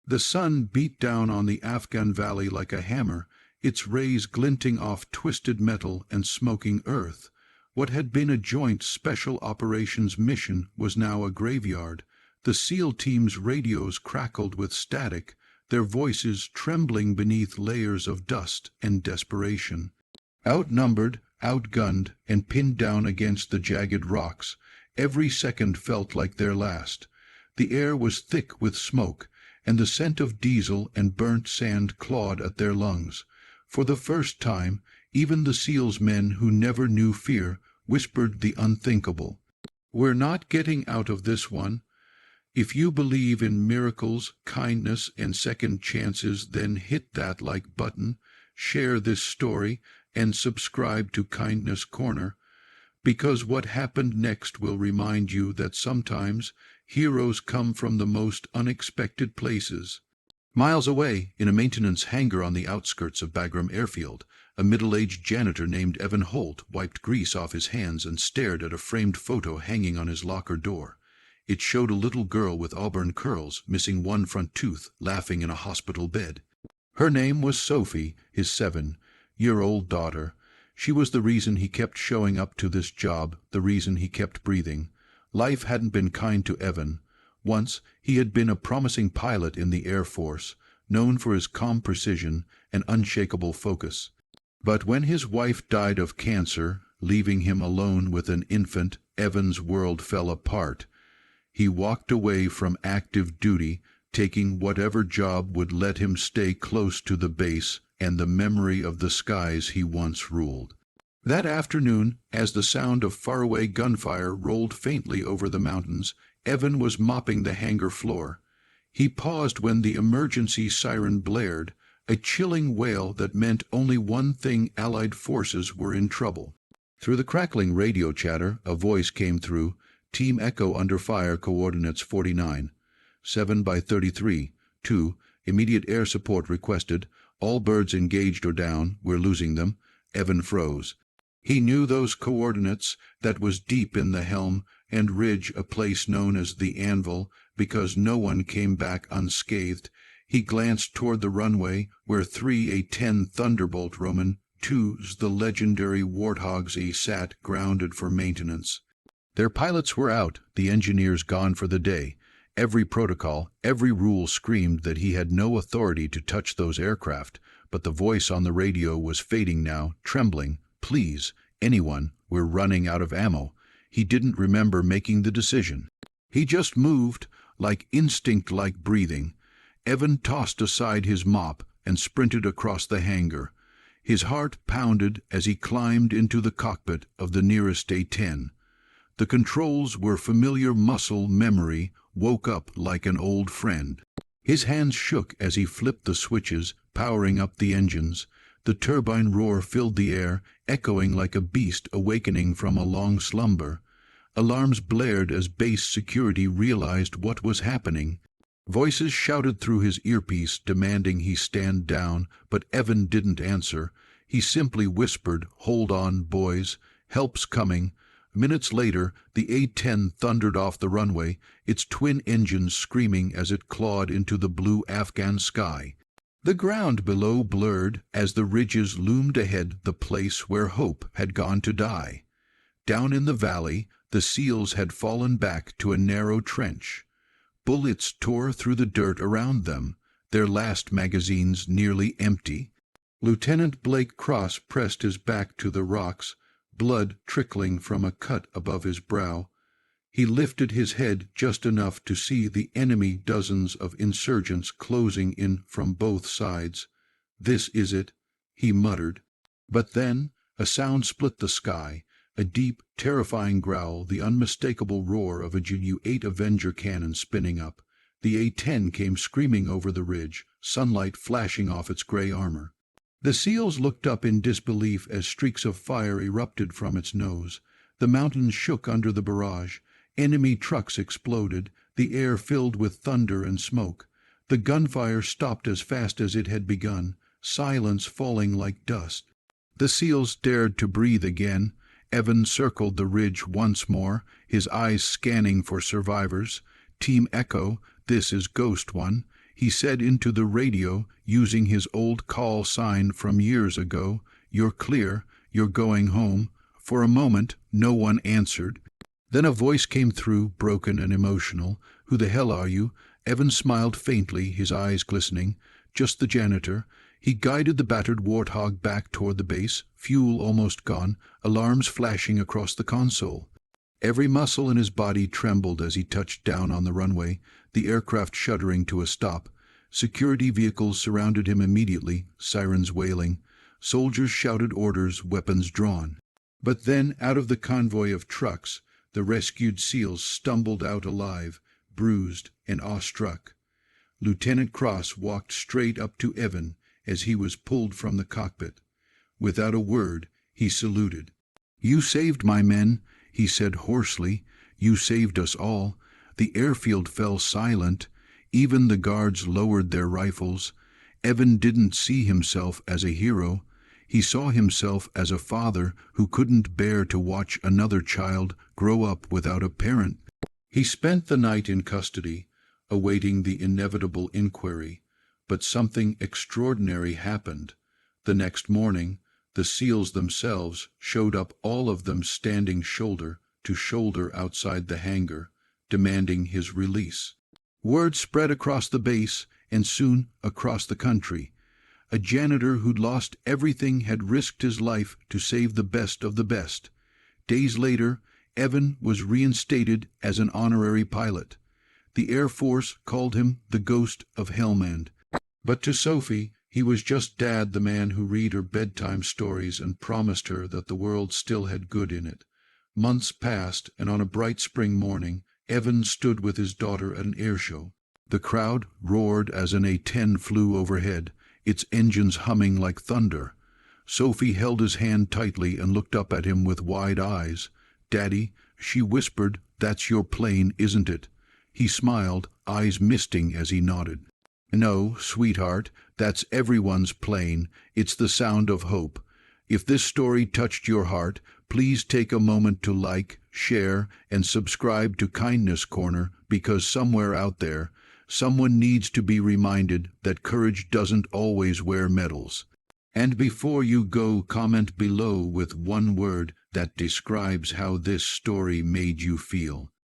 The sun beat down on the Afghan valley like a hammer, its rays glinting off twisted metal and smoking earth. What had been a joint special operations mission was now a graveyard. The SEAL team's radios crackled with static, their voices trembling beneath layers of dust and desperation. Outnumbered, outgunned, and pinned down against the jagged rocks, every second felt like their last. The air was thick with smoke, and the scent of diesel and burnt sand clawed at their lungs. For the first time, even the SEALs men who never knew fear whispered the unthinkable. "We're not getting out of this one. If you believe in miracles, kindness, and second chances, then hit that like button, share this story, and subscribe to Kindness Corner, because what happened next will remind you that sometimes heroes come from the most unexpected places." Miles away, in a maintenance hangar on the outskirts of Bagram Airfield, a middle-aged janitor named Evan Holt wiped grease off his hands and stared at a framed photo hanging on his locker door. It showed a little girl with auburn curls, missing one front tooth, laughing in a hospital bed. Her name was Sophie, his 7-year-old daughter. She was the reason he kept showing up to this job, the reason he kept breathing. Life hadn't been kind to Evan. Once he had been a promising pilot in the Air Force, known for his calm precision and unshakable focus. But when his wife died of cancer, leaving him alone with an infant, Evan's world fell apart. He walked away from active duty, taking whatever job would let him stay close to the base and the memory of the skies he once ruled. That afternoon, as the sound of faraway gunfire rolled faintly over the mountains, Evan was mopping the hangar floor. He paused when the emergency siren blared, a chilling wail that meant only one thing: Allied forces were in trouble. Through the crackling radio chatter, a voice came through: "Team Echo under fire, coordinates 49. 7 by 33. 2. Immediate air support requested. All birds engaged or down. We're losing them." Evan froze. He knew those coordinates. That was deep in the helm, and ridge, a place known as the Anvil, because no one came back unscathed. He glanced toward the runway, where 3 A-10 Thunderbolt Roman 2s, the legendary Warthogs, sat grounded for maintenance. Their pilots were out, the engineers gone for the day. Every protocol, every rule screamed that he had no authority to touch those aircraft, but the voice on the radio was fading now, trembling. "Please, anyone, we're running out of ammo." He didn't remember making the decision. He just moved, like instinct, like breathing. Evan tossed aside his mop and sprinted across the hangar. His heart pounded as he climbed into the cockpit of the nearest A-10. The controls were familiar muscle memory, woke up like an old friend. His hands shook as he flipped the switches, powering up the engines. The turbine roar filled the air, echoing like a beast awakening from a long slumber. Alarms blared as base security realized what was happening. Voices shouted through his earpiece, demanding he stand down, but Evan didn't answer. He simply whispered, "Hold on, boys. Help's coming." Minutes later, the A-10 thundered off the runway, its twin engines screaming as it clawed into the blue Afghan sky. The ground below blurred as the ridges loomed ahead, the place where hope had gone to die. Down in the valley, the SEALs had fallen back to a narrow trench. Bullets tore through the dirt around them, their last magazines nearly empty. Lieutenant Blake Cross pressed his back to the rocks, blood trickling from a cut above his brow. He lifted his head just enough to see the enemy, dozens of insurgents closing in from both sides. "This is it," he muttered. But then a sound split the sky, a deep, terrifying growl, the unmistakable roar of a Ju-8 Avenger cannon spinning up. The A-10 came screaming over the ridge, sunlight flashing off its gray armor. The SEALs looked up in disbelief as streaks of fire erupted from its nose. The mountains shook under the barrage. Enemy trucks exploded, the air filled with thunder and smoke. The gunfire stopped as fast as it had begun, silence falling like dust. The SEALs dared to breathe again. Evan circled the ridge once more, his eyes scanning for survivors. "Team Echo, this is Ghost One. He said into the radio, using his old call sign from years ago, "You're clear, you're going home." For a moment, no one answered. Then a voice came through, broken and emotional. "Who the hell are you?" Evan smiled faintly, his eyes glistening. "Just the janitor." He guided the battered Warthog back toward the base, fuel almost gone, alarms flashing across the console. Every muscle in his body trembled as he touched down on the runway, the aircraft shuddering to a stop. Security vehicles surrounded him immediately, sirens wailing. Soldiers shouted orders, weapons drawn. But then, out of the convoy of trucks, the rescued SEALs stumbled out alive, bruised and awestruck. Lieutenant Cross walked straight up to Evan as he was pulled from the cockpit. Without a word, he saluted. "You saved my men," he said hoarsely. "You saved us all." The airfield fell silent. Even the guards lowered their rifles. Evan didn't see himself as a hero. He saw himself as a father who couldn't bear to watch another child grow up without a parent. He spent the night in custody, awaiting the inevitable inquiry. But something extraordinary happened. The next morning, the SEALs themselves showed up, all of them standing shoulder to shoulder outside the hangar, demanding his release. Word spread across the base and soon across the country. A janitor who'd lost everything had risked his life to save the best of the best. Days later, Evan was reinstated as an honorary pilot. The Air Force called him the Ghost of Helmand. But to Sophie, he was just Dad, the man who read her bedtime stories and promised her that the world still had good in it. Months passed, and on a bright spring morning, Evan stood with his daughter at an air show. The crowd roared as an A-10 flew overhead, its engines humming like thunder. Sophie held his hand tightly and looked up at him with wide eyes. "Daddy," she whispered, "that's your plane, isn't it?" He smiled, eyes misting as he nodded. "No, sweetheart, that's everyone's plane. It's the sound of hope. If this story touched your heart, please take a moment to like, share, and subscribe to Kindness Corner, because somewhere out there, someone needs to be reminded that courage doesn't always wear medals. And before you go, comment below with one word that describes how this story made you feel.